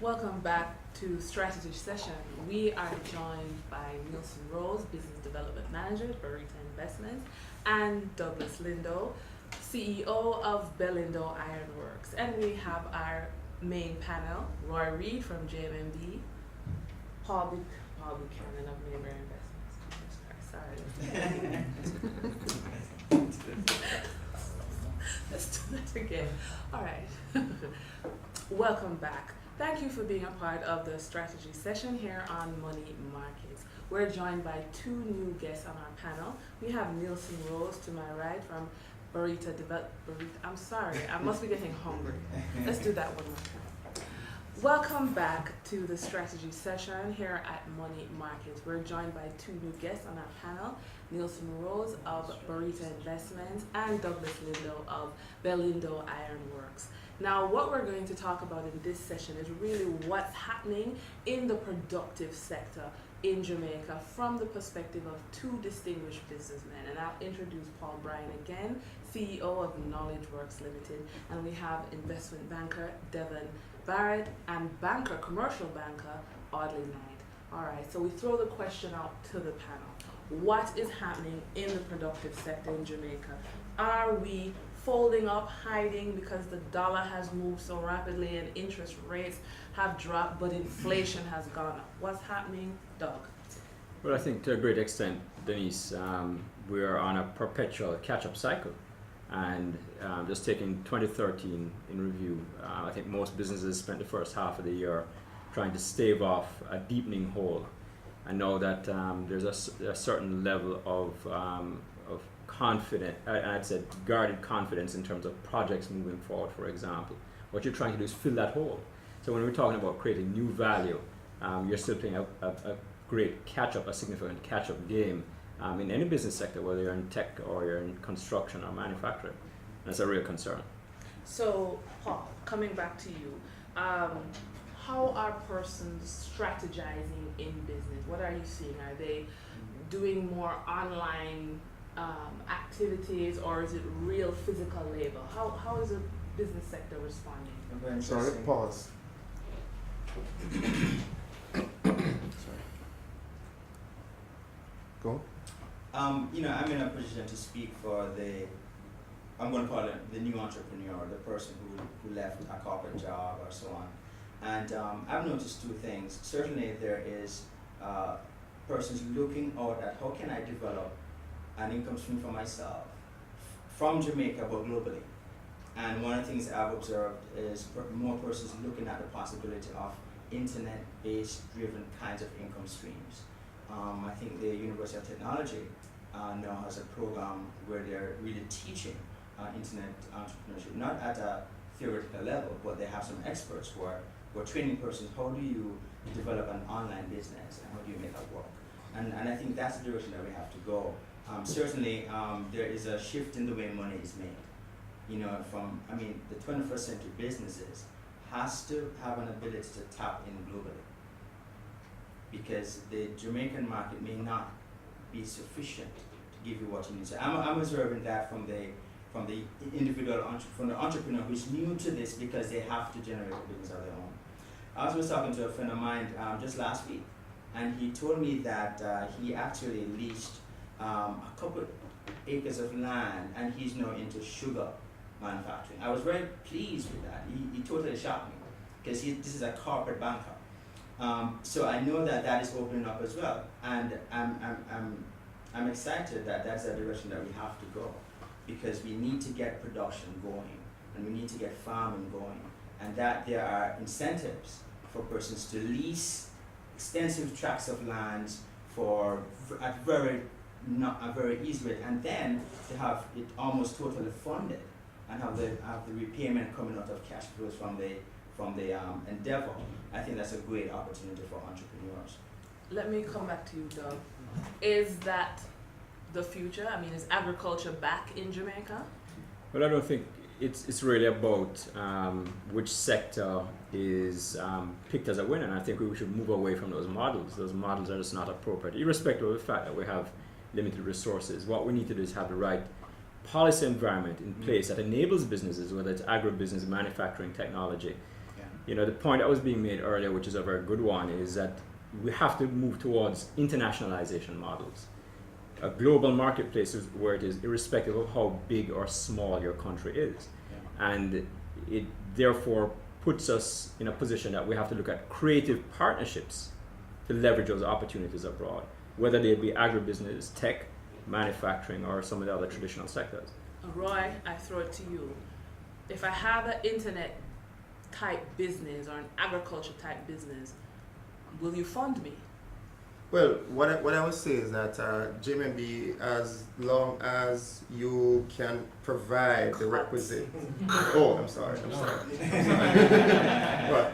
Welcome back to Strategy Session. We are joined by Nielsen Rose, Business Development Manager at Burrito Investments, and Douglas Lindo, CEO of Belindo Ironworks. And we have our main panel, Roy Reed from JMMD, Paul Buchanan of Neighbor Investments. Sorry. Let's do that again. All right. Welcome back. Thank you for being a part of the strategy session here on Money Markets. We're joined by two new guests on our panel. We have Nielsen Rose to my right from Burrito. I'm sorry, I must be getting hungry. Let's do that one more time. Welcome back to the strategy session here at Money Markets. We're joined by two new guests on our panel, Nielsen Rose of Burrito Investments and Douglas Lindo of Belindo Ironworks. Now, what we're going to talk about in this session is really what's happening in the productive sector in Jamaica from the perspective of two distinguished businessmen. And I'll introduce Paul Bryan again, CEO of KnowledgeWorks Limited, and we have investment banker Devon Barrett and commercial banker Audley Knight. All right, so we throw the question out to the panel. What is happening in the productive sector in Jamaica? Are we folding up, hiding because the dollar has moved so rapidly and interest rates have dropped, but inflation has gone up? What's happening, Doug? Well, I think to a great extent, Denise, we are on a perpetual catch-up cycle. And just taking 2013 in review, I think most businesses spent the first half of the year trying to stave off a deepening hole. I know that there's a certain level of confident, I'd say guarded confidence in terms of projects moving forward, for example. What you're trying to do is fill that hole. So when we're talking about creating new value, you're still playing a great catch-up, a significant catch-up game in any business sector, whether you're in tech or you're in construction or manufacturing. That's a real concern. So, Paul, coming back to you, how are persons strategizing in business? What are you seeing? Are they doing more online activities, or is it real physical labor? How is the business sector responding? Sorry, pause. Sorry. Go. I'm in a position to speak for I'm going to call it the new entrepreneur, the person who left a corporate job or so on. And I've noticed two things. Certainly there is persons looking out at how can I develop an income stream for myself from Jamaica but globally. And one of the things I've observed is more persons looking at the possibility of internet-based driven kinds of income streams. I think the University of Technology now has a program where they're really teaching internet entrepreneurship, not at a theoretical level, but they have some experts who are training persons. How do you develop an online business and how do you make it work? And I think that's the direction that we have to go. Certainly, there is a shift in the way money is made. The 21st century businesses has to have an ability to tap in globally, because the Jamaican market may not be sufficient to give you what you need. So I'm observing that from the individual from the entrepreneur who's new to this because they have to generate a business of their own. I was talking to a friend of mine just last week, and he told me that he actually leased a couple acres of land, and he's now into sugar manufacturing. I was very pleased with that. He totally shocked me, because this is a corporate banker. So I know that is opening up as well, and I'm excited that that's the direction that we have to go, because we need to get production going, and we need to get farming going, and that there are incentives for persons to lease extensive tracts of land at a very easy rate, and then to have it almost totally funded, and have the repayment coming out of cash flows from the endeavor. I think that's a great opportunity for entrepreneurs. Let me come back to you, Doug. Is that the future? Is agriculture back in Jamaica? Well, I don't think it's really about which sector is picked as a winner. And I think we should move away from those models. Those models are just not appropriate, irrespective of the fact that we have limited resources. What we need to do is have the right policy environment in place that enables businesses, whether it's agribusiness, manufacturing, technology. you know, the point that was being made earlier, which is a very good one, is that we have to move towards internationalization models. A global marketplace is where it is, irrespective of how big or small your country is. And it therefore puts us in a position that we have to look at creative partnerships to leverage those opportunities abroad, whether they be agribusiness, tech, manufacturing, or some of the other traditional sectors. Roy, I throw it to you. If I have an internet type business or an agriculture type business, will you fund me? Well, what I would say is that JMB, as long as you can provide the requisite. Oh, I'm sorry. Well,